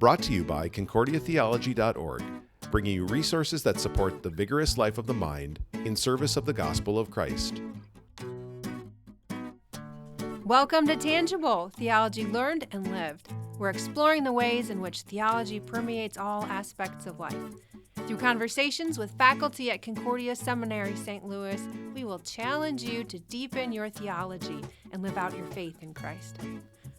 Brought to you by concordiatheology.org, bringing you resources that support the vigorous life of the mind in service of the gospel of Christ. Welcome to Tangible, Theology Learned and Lived. We're exploring the ways in which theology permeates all aspects of life. Through conversations with faculty at Concordia Seminary, St. Louis, we will challenge you to deepen your theology and live out your faith in Christ.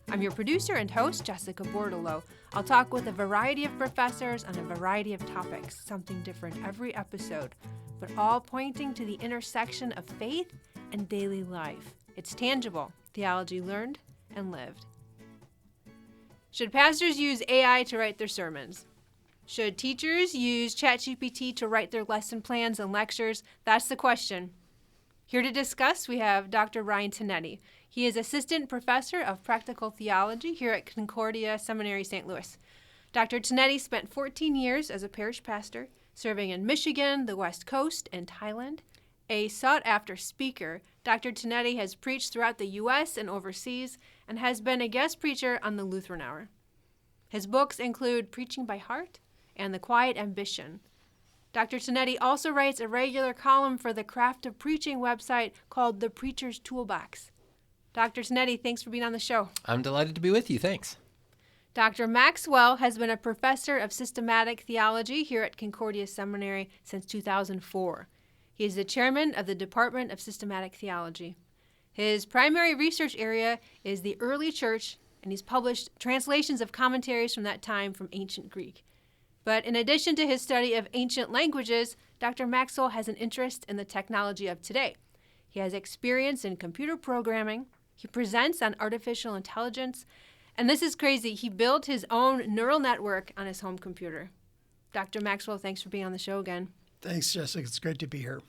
I'm your producer and host, Jessica Bordolo. I'll talk with a variety of professors on a variety of topics, something different every episode, but all pointing to the intersection of faith and daily life. It's tangible, theology learned and lived. Should pastors use AI to write their sermons? Should teachers use ChatGPT to write their lesson plans and lectures? That's the question. Here to discuss, we have Dr. Ryan Tinetti. He is Assistant Professor of Practical Theology here at Concordia Seminary, St. Louis. Dr. Tinetti spent 14 years as a parish pastor, serving in Michigan, the West Coast, and Thailand. A sought-after speaker, Dr. Tinetti has preached throughout the U.S. and overseas and has been a guest preacher on the Lutheran Hour. His books include Preaching by Heart and The Quiet Ambition. Dr. Tinetti also writes a regular column for the Craft of Preaching website called The Preacher's Toolbox. Dr. Tinetti, thanks for being on the show. I'm delighted to be with you. Thanks. Dr. Maxwell has been a professor of systematic theology here at Concordia Seminary since 2004. He is the chairman of the Department of Systematic Theology. His primary research area is the early church, and he's published translations of commentaries from that time from ancient Greek. But in addition to his study of ancient languages, Dr. Maxwell has an interest in the technology of today. He has experience in computer programming. He presents on artificial intelligence. And this is crazy. He built his own neural network on his home computer. Dr. Maxwell, thanks for being on the show again. Thanks, Jessica. It's great to be here.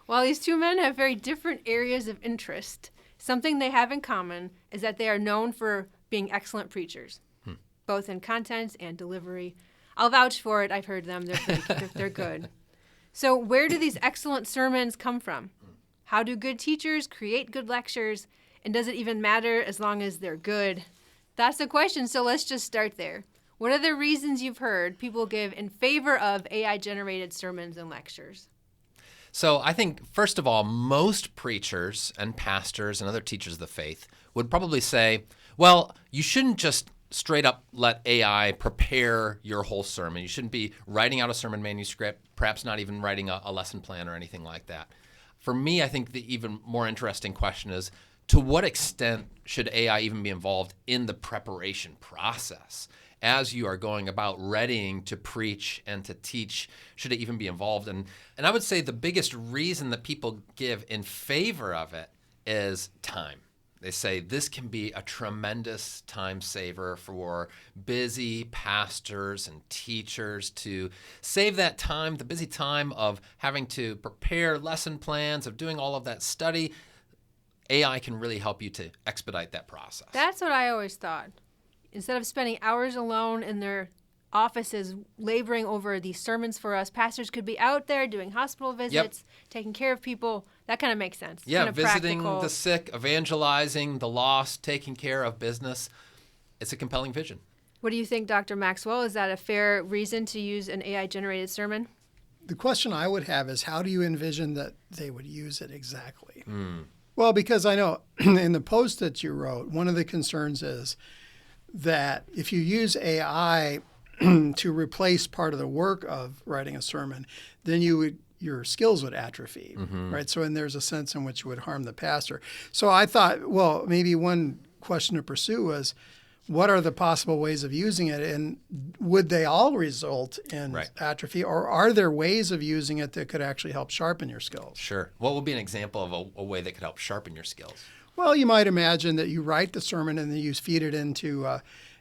While these two men have very different areas of interest, something they have in common is that they are known for being excellent preachers, both in content and delivery. I'll vouch for it. I've heard them. They're good. So where do these excellent sermons come from? How do good teachers create good lectures? And does it even matter as long as they're good? That's the question, so let's just start there. What are the reasons you've heard people give in favor of AI-generated sermons and lectures? So I think, first of all, most preachers and pastors and other teachers of the faith would probably say, well, you shouldn't just straight up let AI prepare your whole sermon. You shouldn't be writing out a sermon manuscript, perhaps not even writing a lesson plan or anything like that. For me, I think the even more interesting question is, to what extent should AI even be involved in the preparation process? As you are going about readying to preach and to teach, should it even be involved? And I would say the biggest reason that people give in favor of it is time. They say this can be a tremendous time saver for busy pastors and teachers to save that time, the busy time of having to prepare lesson plans, of doing all of that study. AI can really help you to expedite that process. That's what I always thought. Instead of spending hours alone in their offices laboring over these sermons for us, pastors could be out there doing hospital visits, taking care of people. That kind of makes sense. Yeah, kind of visiting practical. the sick, evangelizing the lost, taking care of business. It's a compelling vision. What do you think, Dr. Maxwell? Is that a fair reason to use an AI-generated sermon? The question I would have is, how do you envision that they would use it exactly? Well, because I know in the post that you wrote, one of the concerns is that if you use AI to replace part of the work of writing a sermon, then your skills would atrophy, right? So, and there's a sense in which it would harm the pastor. So I thought, well, maybe one question to pursue was, what are the possible ways of using it, and would they all result in atrophy, or are there ways of using it that could actually help sharpen your skills? Sure. What would be an example of a way that could help sharpen your skills? Well, you might imagine that you write the sermon and then you feed it into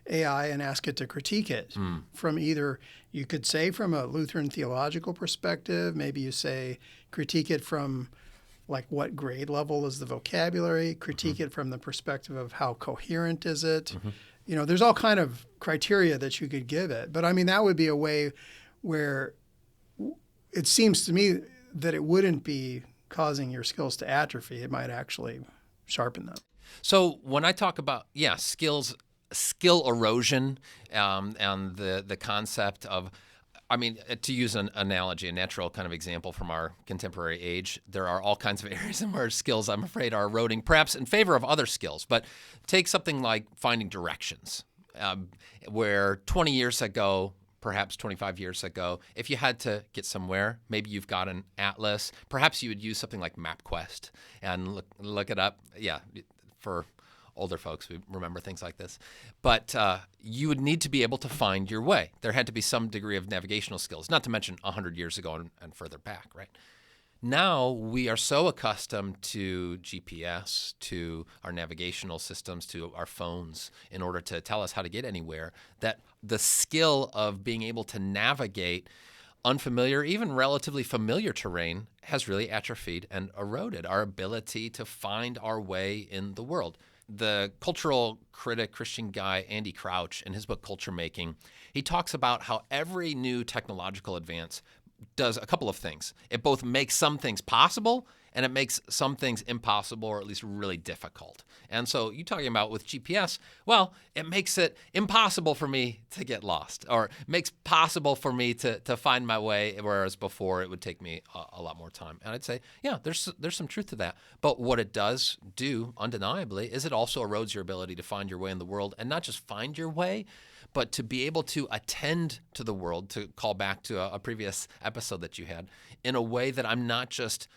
AI and ask it to critique it from either, you could say from a Lutheran theological perspective, maybe you say critique it from like what grade level is the vocabulary, critique it from the perspective of how coherent is it. You know, there's all kind of criteria that you could give it. But I mean, that would be a way where it seems to me that it wouldn't be causing your skills to atrophy. It might actually sharpen them. So when I talk about, skills skill erosion and the concept of, I mean, to use an analogy, a natural kind of example from our contemporary age, there are all kinds of areas in where skills, I'm afraid, are eroding, perhaps in favor of other skills. But take something like finding directions, where 20 years ago, perhaps 25 years ago, if you had to get somewhere, maybe you've got an atlas, perhaps you would use something like MapQuest and look it up. Yeah, for older folks, we remember things like this. But you would need to be able to find your way. There had to be some degree of navigational skills, not to mention 100 years ago and further back, right? Now we are so accustomed to GPS, to our navigational systems, to our phones in order to tell us how to get anywhere, that the skill of being able to navigate unfamiliar, even relatively familiar terrain has really atrophied and eroded our ability to find our way in the world. The cultural critic, Christian guy, Andy Crouch, in his book Culture Making, he talks about how every new technological advance does a couple of things. It both makes some things possible and it makes some things impossible or at least really difficult. And so you talking about with GPS, well, it makes it impossible for me to get lost or makes possible for me to find my way, whereas before it would take me a lot more time. And I'd say, yeah, there's some truth to that. But what it does do undeniably is it also erodes your ability to find your way in the world, and not just find your way, but to be able to attend to the world, to call back to a previous episode that you had, in a way that I'm not just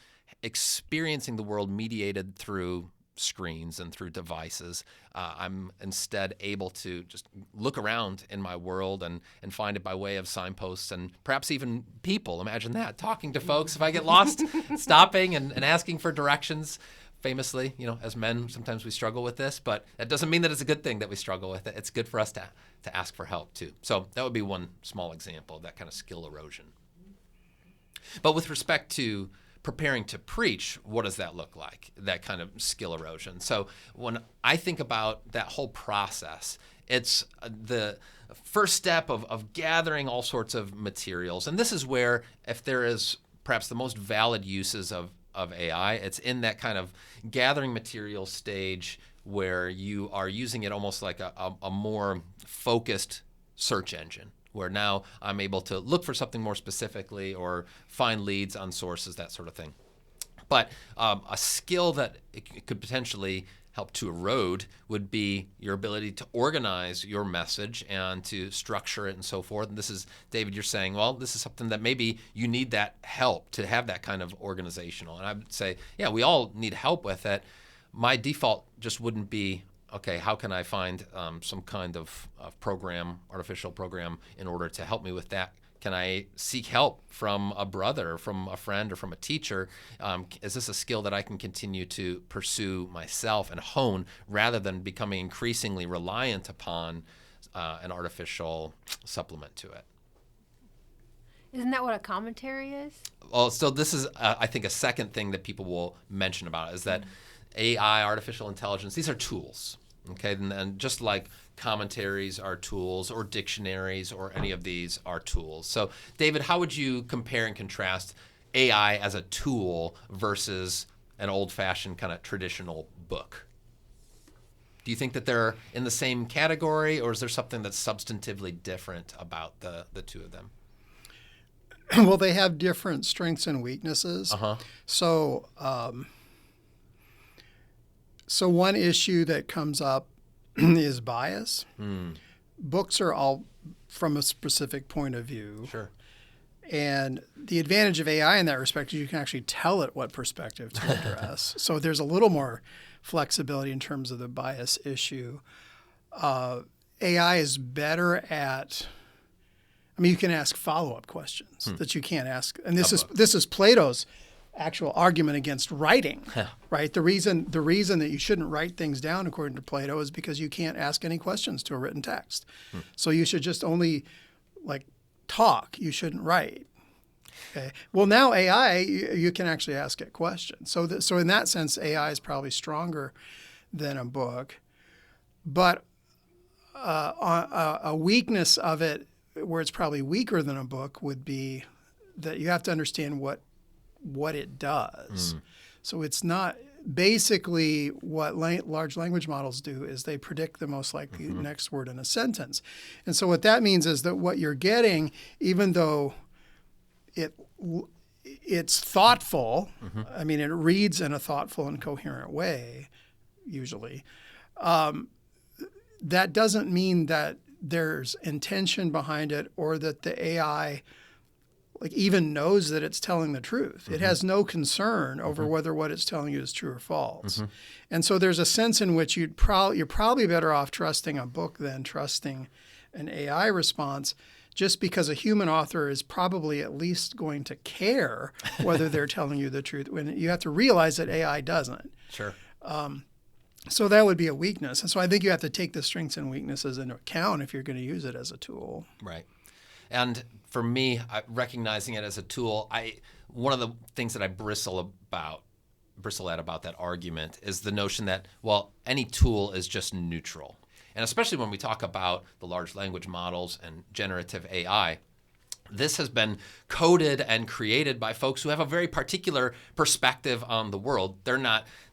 experiencing the world mediated through screens and through devices. I'm instead able to just look around in my world and find it by way of signposts and perhaps even people. Imagine that, talking to folks if I get lost, stopping and asking for directions. Famously, as men, sometimes we struggle with this, but that doesn't mean that it's a good thing that we struggle with it. It's good for us to ask for help too. So that would be one small example of that kind of skill erosion. But with respect to preparing to preach, what does that look like, that kind of skill erosion? So when I think about that whole process, it's the first step of gathering all sorts of materials. And this is where, if there is perhaps the most valid uses of AI, it's in that kind of gathering material stage where you are using it almost like a more focused search engine, where now I'm able to look for something more specifically or find leads on sources, that sort of thing. But a skill that it could potentially help to erode would be your ability to organize your message and to structure it and so forth. And this is, David, you're saying, well, this is something that maybe you need that help to have that kind of organizational. And I would say, yeah, we all need help with it. My default just wouldn't be, okay, how can I find some kind of program, artificial program, in order to help me with that? Can I seek help from a brother, from a friend, or from a teacher? Is this a skill that I can continue to pursue myself and hone rather than becoming increasingly reliant upon an artificial supplement to it? Isn't that what a commentary is? Well, so this is, I think, a second thing that people will mention about is that AI, artificial intelligence, these are tools. Okay, and just like commentaries are tools, or dictionaries, or any of these are tools. So, David, how would you compare and contrast AI as a tool versus an old-fashioned kind of traditional book? Do you think that they're in the same category, or is there something that's substantively different about the two of them? Well, they have different strengths and weaknesses. So, so one issue that comes up is bias. Books are all from a specific point of view. Sure. And the advantage of AI in that respect is you can actually tell it what perspective to address. So there's a little more flexibility in terms of the bias issue. AI is better at, I mean, you can ask follow-up questions that you can't ask. And this is Plato's actual argument against writing, right? The reason that you shouldn't write things down, according to Plato, is because you can't ask any questions to a written text. So you should just only talk. You shouldn't write. Okay. Well, now AI, you can actually ask it questions. So in that sense, AI is probably stronger than a book. But a weakness of it, where it's probably weaker than a book, would be that you have to understand what it does. So it's not, basically what large language models do is they predict the most likely next word in a sentence. And so what that means is that what you're getting, even though it's thoughtful, I mean, it reads in a thoughtful and coherent way, usually, that doesn't mean that there's intention behind it or that the AI even knows that it's telling the truth. It has no concern over whether what it's telling you is true or false. And so there's a sense in which you're probably better off trusting a book than trusting an AI response, just because a human author is probably at least going to care whether they're telling you the truth. When you have to realize that AI doesn't. Sure. So that would be a weakness. And so I think you have to take the strengths and weaknesses into account if you're going to use it as a tool. Right. And for me, recognizing it as a tool, one of the things that I bristle at about that argument is the notion that, well, any tool is just neutral. And especially when we talk about the large language models and generative AI, this has been coded and created by folks who have a very particular perspective on the world. There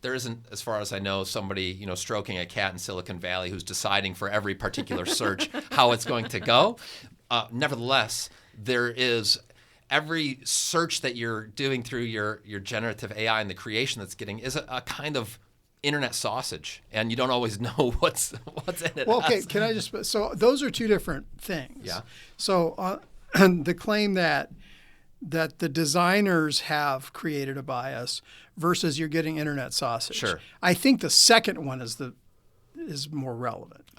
isn't, as far as I know, somebody, stroking a cat in Silicon Valley who's deciding for every particular search how it's going to go. Nevertheless, there is every search that you're doing through your generative AI and the creation that's getting is a kind of internet sausage, and you don't always know what's in it. Well, okay, can I just, so those are two different things. Yeah. So the claim that the designers have created a bias versus you're getting internet sausage. Sure. I think the second one is more relevant.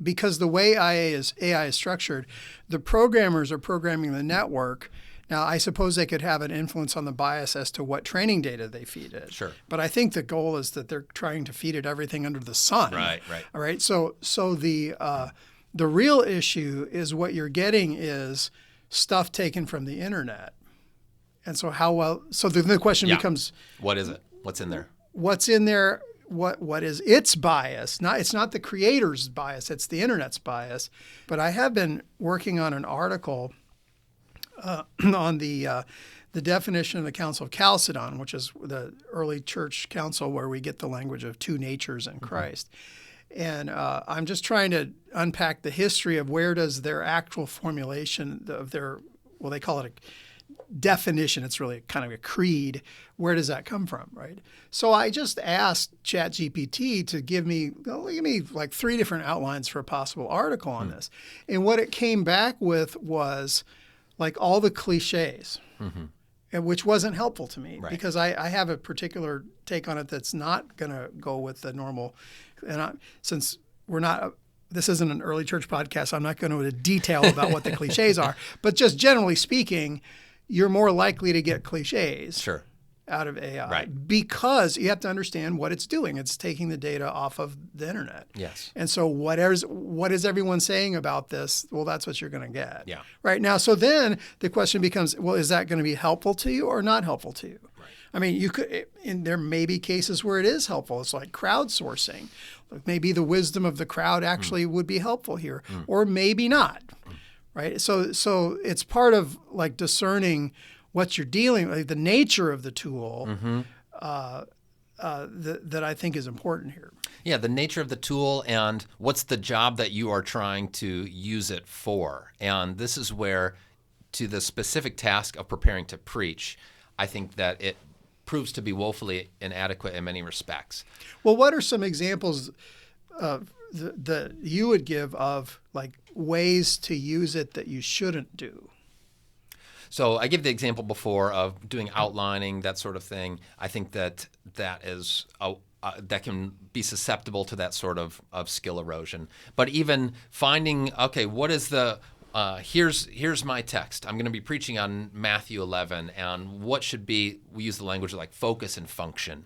Because the way AI is structured, the programmers are programming the network. Now, I suppose they could have an influence on the bias as to what training data they feed it. Sure. But I think the goal is that they're trying to feed it everything under the sun. Right. All right. So the real issue is what you're getting is stuff taken from the internet. And so so the question becomes, what is it? What's in there? What's in there? What is its bias? It's not the creator's bias, it's the internet's bias. But I have been working on an article on the definition of the Council of Chalcedon, which is the early church council where we get the language of two natures in Christ. And I'm just trying to unpack the history of where does their actual formulation of they call it a definition. It's really kind of a creed. Where does that come from, right? So I just asked ChatGPT to give me like 3 different outlines for a possible article on this. And what it came back with was like all the cliches, which wasn't helpful to me because I have a particular take on it that's not going to go with the normal. And since this isn't an early church podcast, I'm not going to go into detail about what the cliches are. But just generally speaking, you're more likely to get cliches out of AI because you have to understand what it's doing. It's taking the data off of the internet. Yes. And so what is everyone saying about this? Well, that's what you're going to get. Yeah. Right now. So then the question becomes, well, is that going to be helpful to you or not helpful to you? Right. I mean, there may be cases where it is helpful. It's like crowdsourcing. Maybe the wisdom of the crowd actually would be helpful here, or maybe not. Right. So it's part of like discerning what you're dealing with, the nature of the tool that I think is important here. Yeah, the nature of the tool and what's the job that you are trying to use it for. And this is where, to the specific task of preparing to preach, I think that it proves to be woefully inadequate in many respects. Well, what are some examples that you would give of like ways to use it that you shouldn't do? So I gave the example before of doing outlining, that sort of thing. I think that is that can be susceptible to that sort of skill erosion. But even finding, okay, what is the here's my text. I'm going to be preaching on Matthew 11, and what should be, we use the language of like focus and function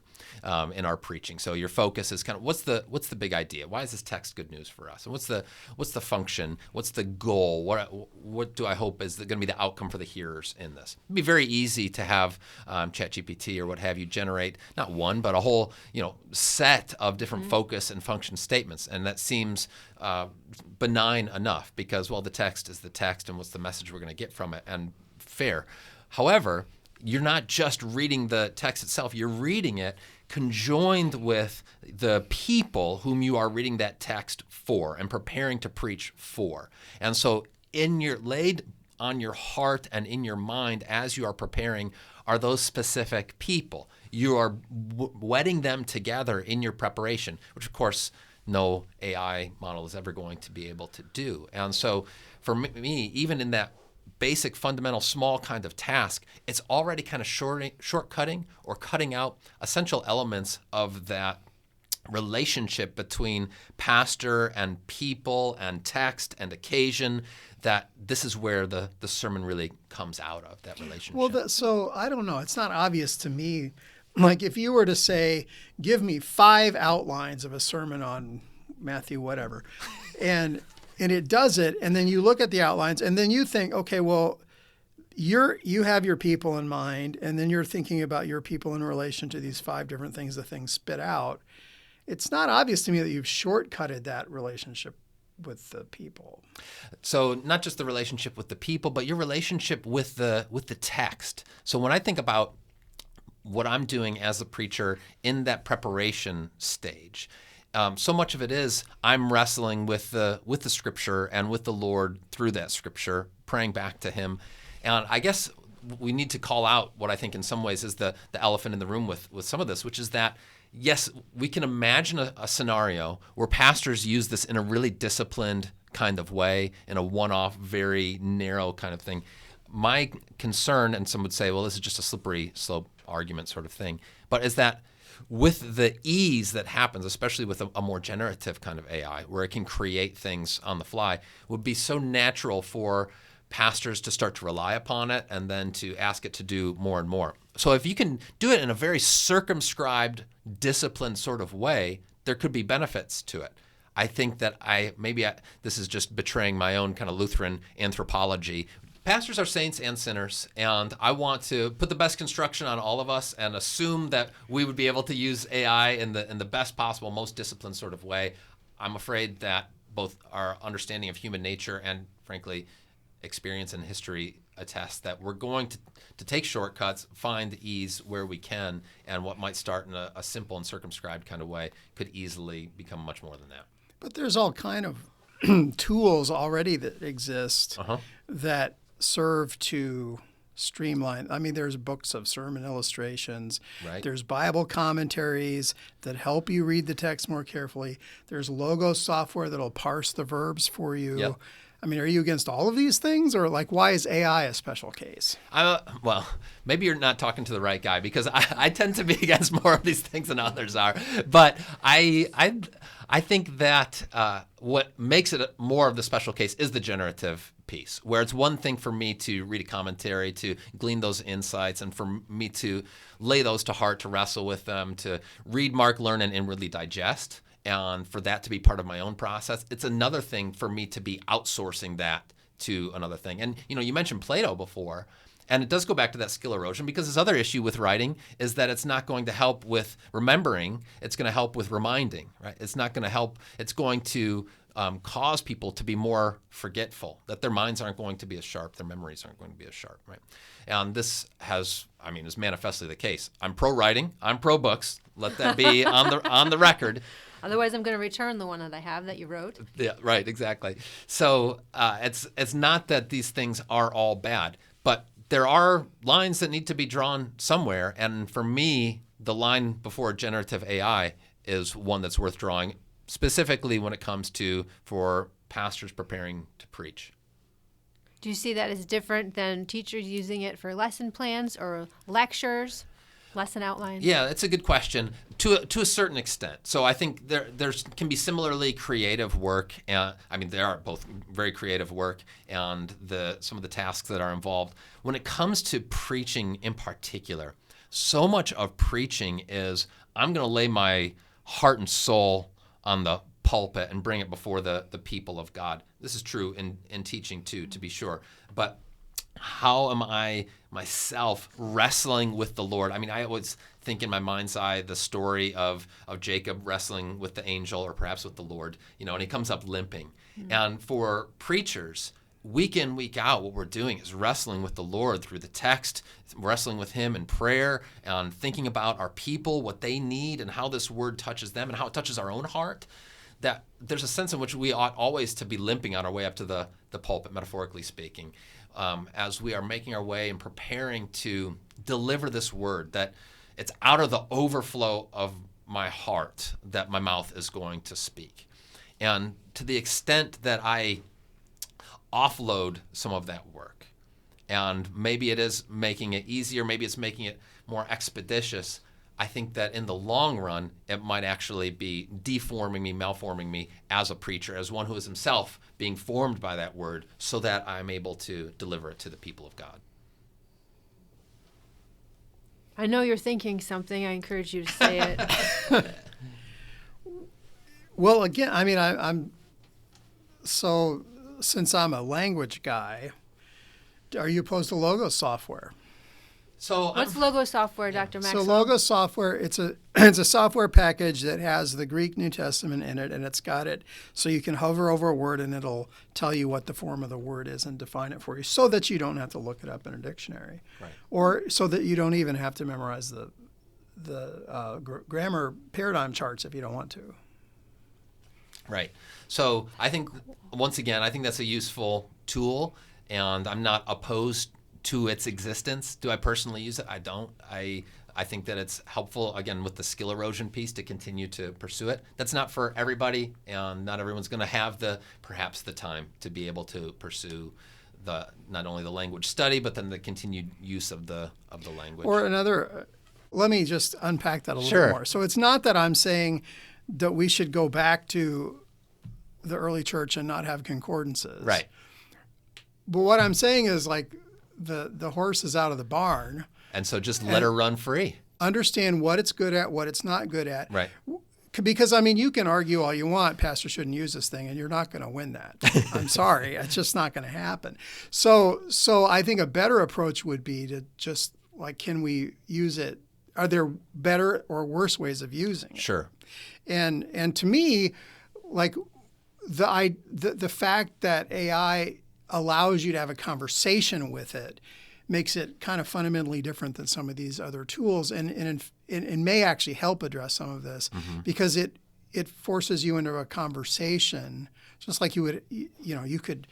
in our preaching. So your focus is kind of what's the big idea? Why is this text good news for us? And what's the function? What's the goal? What do I hope is going to be the outcome for the hearers in this? It'd be very easy to have ChatGPT or what have you generate not one but a whole set of different focus and function statements, and that seems benign enough because the text is the text, and what's the message we're going to get from it, and fair. However, you're not just reading the text itself, you're reading it conjoined with the people whom you are reading that text for and preparing to preach for. And so laid on your heart and in your mind as you are preparing are those specific people. You are wedding them together in your preparation, which of course no AI model is ever going to be able to do. And so for me, even in that basic, fundamental, small kind of task, it's already kind of shortcutting or cutting out essential elements of that relationship between pastor and people and text and occasion, that this is where the sermon really comes out of, that relationship. Well, so I don't know. It's not obvious to me. Like if you were to say, give me 5 outlines of a sermon on Matthew, whatever, and it does it, and then you look at the outlines, and then you think, okay, well, you have your people in mind, and then you're thinking about your people in relation to these 5 different things the thing spit out. It's not obvious to me that you've shortcutted that relationship with the people. So not just the relationship with the people, but your relationship with the text. So when I think about what I'm doing as a preacher in that preparation stage, so much of it is I'm wrestling with the Scripture and with the Lord through that Scripture, praying back to Him. And I guess we need to call out what I think in some ways is the elephant in the room with some of this, which is that, yes, we can imagine a scenario where pastors use this in a really disciplined kind of way, in a one-off, very narrow kind of thing. My concern, and some would say, well, this is just a slippery slope argument sort of thing, but is that with the ease that happens, especially with a more generative kind of AI, where it can create things on the fly, would be so natural for pastors to start to rely upon it and then to ask it to do more and more. So if you can do it in a very circumscribed, disciplined sort of way, there could be benefits to it. I think that this is just betraying my own kind of Lutheran anthropology. Pastors are saints and sinners, and I want to put the best construction on all of us and assume that we would be able to use AI in the best possible, most disciplined sort of way. I'm afraid that both our understanding of human nature and, frankly, experience and history attest that we're going to take shortcuts, find ease where we can, and what might start in a simple and circumscribed kind of way could easily become much more than that. But there's all kind of tools already that exist that serve to streamline. I mean, there's books of sermon illustrations. Right. There's Bible commentaries that help you read the text more carefully. There's Logos software that'll parse the verbs for you. Yep. I mean, are you against all of these things, or like, why is AI a special case? Well, maybe you're not talking to the right guy, because I tend to be against more of these things than others are. But I think that what makes it more of the special case is the generative piece, where it's one thing for me to read a commentary, to glean those insights, and for me to lay those to heart, to wrestle with them, to read, mark, learn, and inwardly digest. And for that to be part of my own process. It's another thing for me to be outsourcing that to another thing. And, you mentioned Plato before, and it does go back to that skill erosion, because this other issue with writing is that it's not going to help with remembering. It's going to help with reminding, right? It's not going to help. It's going to cause people to be more forgetful, that their minds aren't going to be as sharp, their memories aren't going to be as sharp, right? And this is manifestly the case. I'm pro-writing. I'm pro-books. Let that be on the record. Otherwise, I'm going to return the one that I have that you wrote. Yeah, right, exactly. So it's not that these things are all bad, but there are lines that need to be drawn somewhere. And for me, the line before generative AI is one that's worth drawing, specifically when it comes to for pastors preparing to preach. Do you see that as different than teachers using it for lesson plans or lectures? Lesson outlines? Yeah, it's a good question to a certain extent. So I think there can be similarly creative work. There are both very creative work and some of the tasks that are involved. When it comes to preaching in particular, so much of preaching is I'm going to lay my heart and soul on the pulpit and bring it before the people of God. This is true in teaching too, to be sure. But how am I myself wrestling with the Lord? I always think in my mind's eye the story of Jacob wrestling with the angel, or perhaps with the Lord, and he comes up limping. Mm-hmm. And for preachers, week in, week out, what we're doing is wrestling with the Lord through the text, wrestling with him in prayer, and thinking about our people, what they need, and how this word touches them, and how it touches our own heart, that there's a sense in which we ought always to be limping on our way up to the pulpit, metaphorically speaking, as we are making our way and preparing to deliver this word, that it's out of the overflow of my heart that my mouth is going to speak. And to the extent that I offload some of that work, and maybe it is making it easier, maybe it's making it more expeditious, I think that in the long run, it might actually be deforming me, malforming me as a preacher, as one who is himself being formed by that word, so that I'm able to deliver it to the people of God. I know you're thinking something. I encourage you to say it. Well, again, I mean, I'm so since I'm a language guy, are you opposed to logo software? So What's logo software, Dr. Maxwell? So logo software, it's a software package that has the Greek New Testament in it, and it's got it so you can hover over a word and it'll tell you what the form of the word is and define it for you, so that you don't have to look it up in a dictionary, Right. or so that you don't even have to memorize the grammar paradigm charts if you don't want to. Right. So I think, once again, I think that's a useful tool, and I'm not opposed to its existence. Do I personally use it? I don't. I think that it's helpful, again, with the skill erosion piece, to continue to pursue it. That's not for everybody, and not everyone's going to have perhaps the time to be able to pursue not only the language study, but then the continued use of the language. Or another, let me just unpack that a little Sure. more. So it's not that I'm saying that we should go back to the early church and not have concordances. Right. But what I'm saying is, like, the horse is out of the barn. And so just let her run free. Understand what it's good at, what it's not good at. Right. Because, I mean, you can argue all you want, pastor shouldn't use this thing, and you're not going to win that. I'm sorry. It's just not going to happen. So I think a better approach would be to just, like, can we use it? Are there better or worse ways of using it? Sure. And to me, like, the fact that AI allows you to have a conversation with it makes it kind of fundamentally different than some of these other tools, and may actually help address some of this, because it forces you into a conversation, just like you could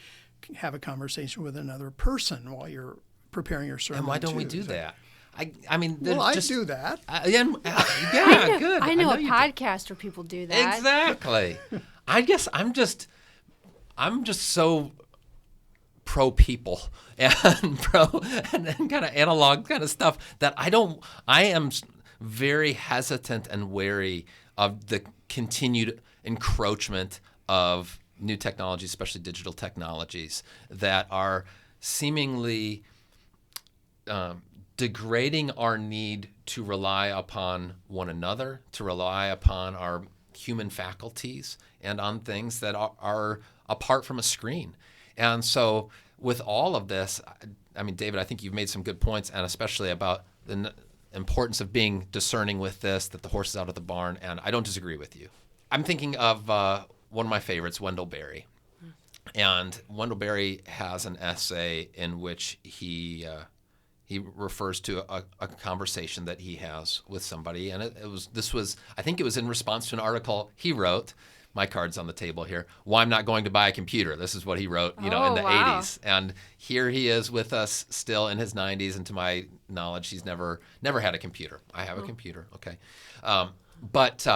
have a conversation with another person while you're preparing your sermon. And why don't we do that? I mean, I do that. Yeah, good. I know a you do. podcast where people do that. Exactly. I guess I'm just so pro people and pro and kind of analog kind of stuff that I am very hesitant and wary of the continued encroachment of new technologies, especially digital technologies, that are seemingly degrading our need to rely upon one another, to rely upon our human faculties, and on things that are apart from a screen. And so with all of this, I mean, David, I think you've made some good points, and especially about the importance of being discerning with this, that the horse is out of the barn, and I don't disagree with you. I'm thinking of one of my favorites, Wendell Berry. And Wendell Berry has an essay in which he refers to a conversation that he has with somebody, and I think it was in response to an article he wrote. My card's on the table here. Why I'm not going to buy a computer. This is what he wrote, in the 80s. And here he is with us still in his 90s, and to my knowledge, he's never had a computer. I have a computer, okay. But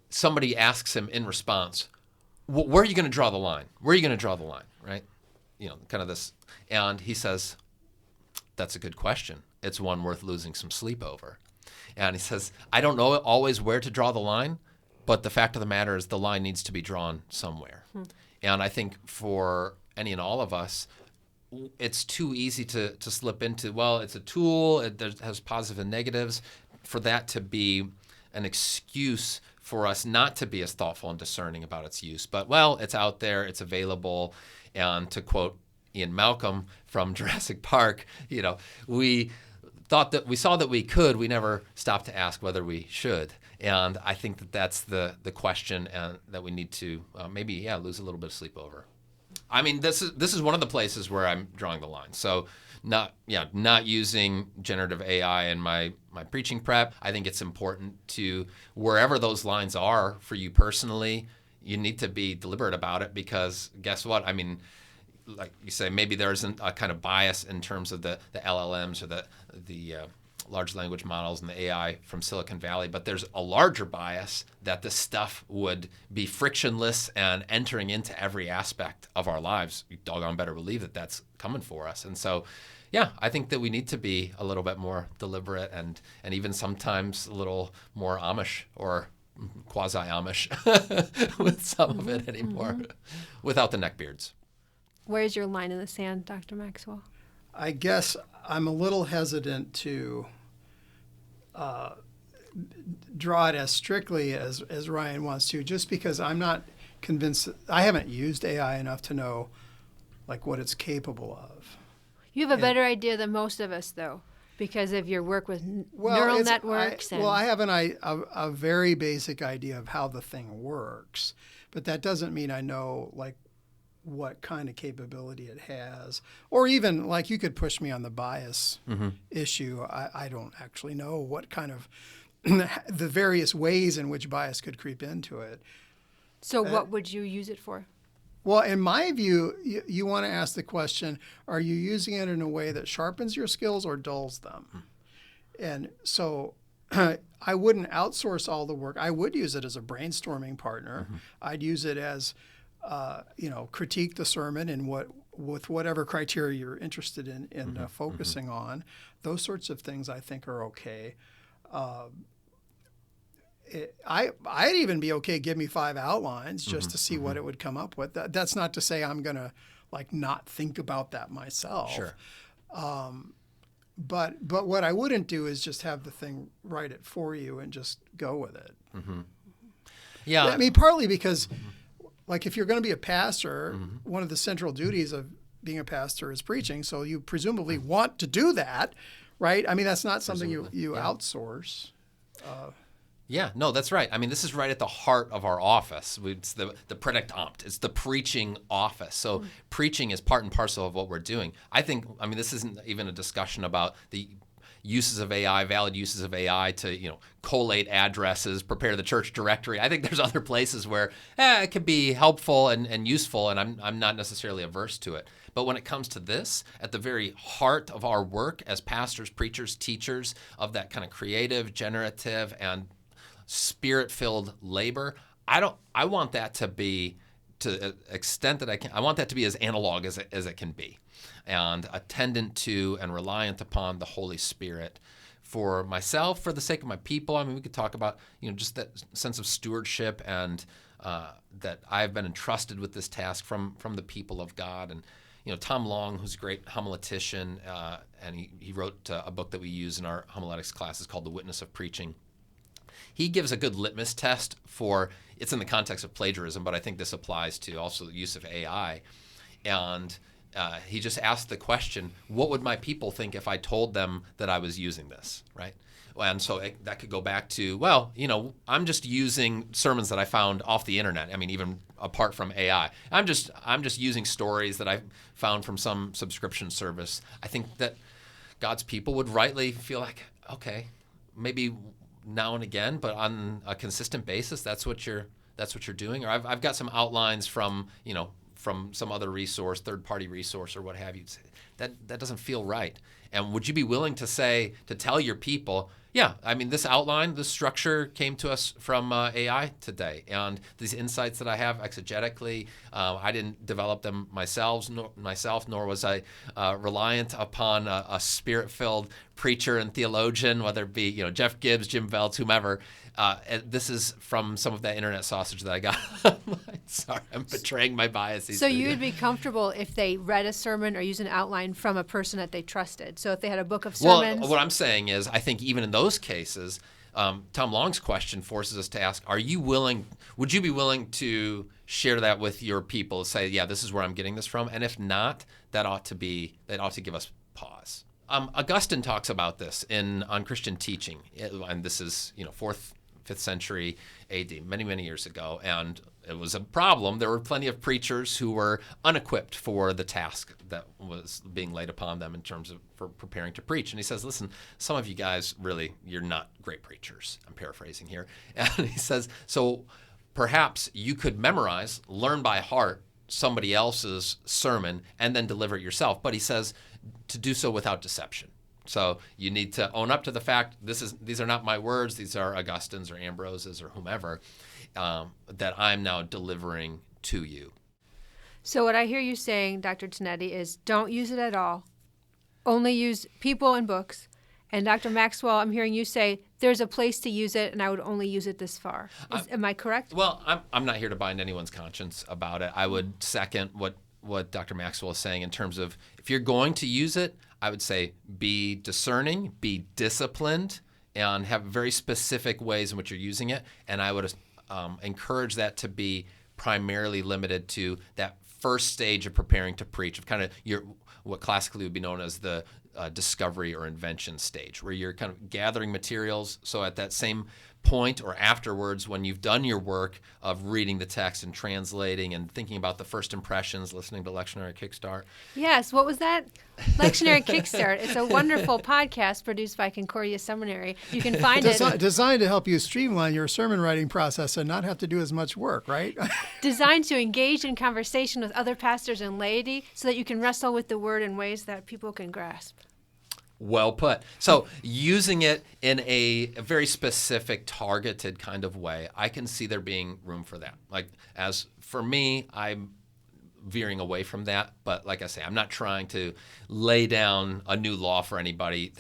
somebody asks him in response, where are you going to draw the line? Where are you going to draw the line, right? Kind of this. And he says, that's a good question. It's one worth losing some sleep over. And he says, I don't know always where to draw the line, but the fact of the matter is the line needs to be drawn somewhere. And I think for any and all of us, it's too easy to slip into, well, it's a tool, it has positives and negatives, for that to be an excuse for us not to be as thoughtful and discerning about its use. But, well, it's out there, it's available, and to quote Ian Malcolm from Jurassic Park, we saw that we could, we never stopped to ask whether we should. And I think that's the question, and that we need to maybe lose a little bit of sleep over. I mean, this is one of the places where I'm drawing the line. So not using generative AI in my preaching prep. I think it's important to, wherever those lines are for you personally, you need to be deliberate about it, because guess what? I mean, like you say, maybe there isn't a kind of bias in terms of the LLMs or the large language models and the AI from Silicon Valley, but there's a larger bias that this stuff would be frictionless and entering into every aspect of our lives. You doggone better believe that that's coming for us. And so, yeah, I think that we need to be a little bit more deliberate and even sometimes a little more Amish or quasi-Amish with some of it anymore, without the neckbeards. Where's your line in the sand, Dr. Maxwell? I guess I'm a little hesitant to draw it as strictly as Ryan wants to, just because I'm not convinced. I haven't used AI enough to know like what it's capable of. You have a better idea than most of us, though, because of your work with neural networks. I have a very basic idea of how the thing works, but that doesn't mean I know like what kind of capability it has, or even like you could push me on the bias issue. I don't actually know what kind of the various ways in which bias could creep into it. So what would you use it for? Well, in my view, you want to ask the question, are you using it in a way that sharpens your skills or dulls them? And so I wouldn't outsource all the work. I would use it as a brainstorming partner. I'd use it as critique the sermon and with whatever criteria you're interested in focusing on. Those sorts of things I think are okay. I'd even be okay. Give me 5 outlines just to see what it would come up with. That's not to say I'm gonna like not think about that myself. Sure. But what I wouldn't do is just have the thing write it for you and just go with it. Yeah. I mean, partly because. Like if you're going to be a pastor, one of the central duties of being a pastor is preaching. So you presumably want to do that, right? I mean, that's not something you outsource. Yeah, no, that's right. I mean, this is right at the heart of our office. It's the Predikamt. It's the preaching office. So preaching is part and parcel of what we're doing. I mean, this isn't even a discussion about the uses of AI, valid uses of AI to, collate addresses, prepare the church directory. I think there's other places where it could be helpful and useful, and I'm not necessarily averse to it. But when it comes to this, at the very heart of our work as pastors, preachers, teachers, of that kind of creative, generative, and spirit-filled labor, I want that to be, to an extent that I want that to be as analog as it can be, and attendant to and reliant upon the Holy Spirit for myself, for the sake of my people. I mean, we could talk about, just that sense of stewardship and that I've been entrusted with this task from the people of God. And, Tom Long, who's a great homiletician, and he wrote a book that we use in our homiletics classes called The Witness of Preaching. He gives a good litmus test for, it's in the context of plagiarism, but I think this applies to also the use of AI. And he just asked the question, what would my people think if I told them that I was using this, right? And so that could go back to, well, I'm just using sermons that I found off the internet. I mean, even apart from AI. I'm just using stories that I found from some subscription service. I think that God's people would rightly feel like, okay, maybe now and again, but on a consistent basis, that's what you're doing. Or I've got some outlines from some other resource, third-party resource or what have you. That doesn't feel right. And would you be willing to tell your people, yeah, I mean, this outline, this structure came to us from AI today, and these insights that I have exegetically, I didn't develop them myself, nor was I reliant upon a spirit-filled preacher and theologian, whether it be Jeff Gibbs, Jim Veltz, whomever. This is from some of that internet sausage that I got online. Sorry, I'm betraying my biases. So you would be comfortable if they read a sermon or used an outline from a person that they trusted. So if they had a book of sermons. Well, what I'm saying is, I think even in those cases, Tom Long's question forces us to ask: would you be willing to share that with your people? Say, yeah, this is where I'm getting this from, and if not, that ought to give us pause. Augustine talks about this on Christian teaching, and this is 4th, 5th century AD, many, many years ago, and it was a problem. There were plenty of preachers who were unequipped for the task that was being laid upon them in terms of for preparing to preach. And he says, listen, some of you guys really, you're not great preachers. I'm paraphrasing here. And he says, so perhaps you could memorize, learn by heart somebody else's sermon and then deliver it yourself. But he says to do so without deception. So you need to own up to the fact these are not my words. These are Augustine's or Ambrose's or whomever that I'm now delivering to you. So what I hear you saying, Dr. Tinetti, is don't use it at all. Only use people and books. And Dr. Maxwell, I'm hearing you say there's a place to use it, and I would only use it this far. Am I correct? Well, I'm not here to bind anyone's conscience about it. I would second what Dr. Maxwell is saying in terms of if you're going to use it, I would say be discerning, be disciplined, and have very specific ways in which you're using it. And I would encourage that to be primarily limited to that first stage of preparing to preach, of kind of what classically would be known as the discovery or invention stage, where you're kind of gathering materials. So at that same point or afterwards, when you've done your work of reading the text and translating and thinking about the first impressions, listening to Lectionary Kickstart. Yes, what was that? Lectionary Kickstart. It's a wonderful podcast produced by Concordia Seminary. You can find it. Designed to help you streamline your sermon writing process and not have to do as much work, right? Designed to engage in conversation with other pastors and laity so that you can wrestle with the word in ways that people can grasp. Well put. So using it in a very specific, targeted kind of way, I can see there being room for that. Like, as for me, I'm veering away from that. But like I say, I'm not trying to lay down a new law for anybody.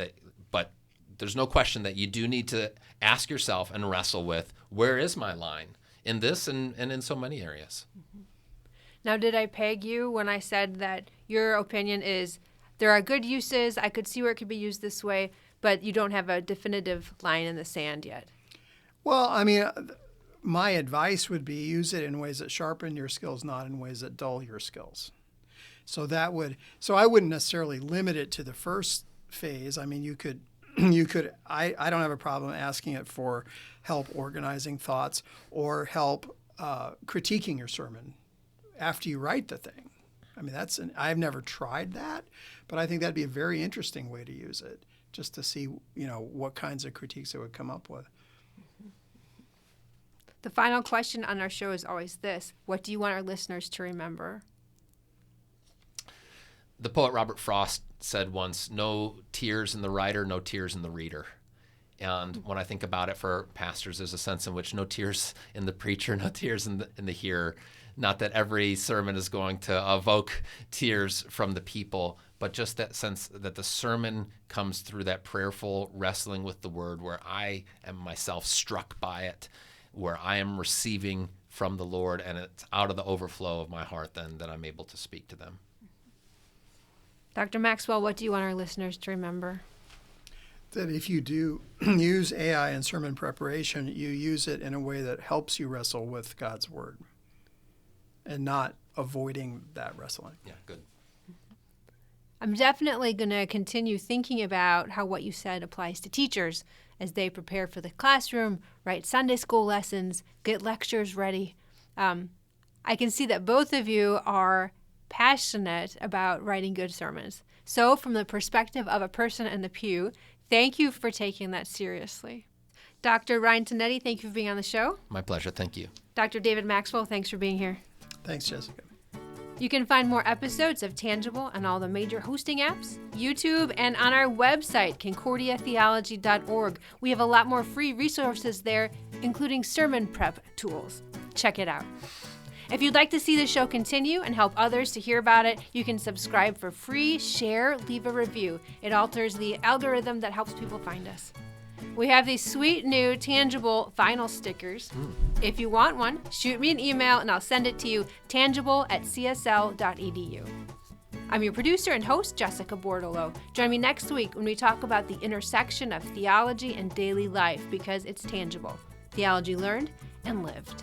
But there's no question that you do need to ask yourself and wrestle with, where is my line in this and in so many areas? Now, did I peg you when I said that your opinion is there are good uses, I could see where it could be used this way, but you don't have a definitive line in the sand yet? Well, I mean, my advice would be use it in ways that sharpen your skills, not in ways that dull your skills. So I wouldn't necessarily limit it to the first phase. I mean, I don't have a problem asking it for help organizing thoughts or help critiquing your sermon after you write the thing. I mean, I've never tried that, but I think that'd be a very interesting way to use it, just to see, what kinds of critiques it would come up with. The final question on our show is always this: what do you want our listeners to remember? The poet Robert Frost said once, "No tears in the writer, no tears in the reader." And when I think about it for pastors, there's a sense in which no tears in the preacher, no tears in the hearer. Not that every sermon is going to evoke tears from the people, but just that sense that the sermon comes through that prayerful wrestling with the word where I am myself struck by it, where I am receiving from the Lord, and it's out of the overflow of my heart then that I'm able to speak to them. Dr. Maxwell, what do you want our listeners to remember? That if you do use AI in sermon preparation, you use it in a way that helps you wrestle with God's word and not avoiding that wrestling. Yeah, good. I'm definitely going to continue thinking about how what you said applies to teachers as they prepare for the classroom, write Sunday school lessons, get lectures ready. I can see that both of you are passionate about writing good sermons. So from the perspective of a person in the pew, thank you for taking that seriously. Dr. Ryan Tinetti, thank you for being on the show. My pleasure. Thank you. Dr. David Maxwell, thanks for being here. Thanks, Jessica. You can find more episodes of Tangible on all the major hosting apps, YouTube, and on our website, concordiatheology.org. We have a lot more free resources there, including sermon prep tools. Check it out. If you'd like to see the show continue and help others to hear about it, you can subscribe for free, share, leave a review. It alters the algorithm that helps people find us. We have these sweet new Tangible vinyl stickers. If you want one, shoot me an email and I'll send it to you, tangible@csl.edu. I'm your producer and host, Jessica Bordolo. Join me next week when we talk about the intersection of theology and daily life, because it's tangible. Theology learned and lived.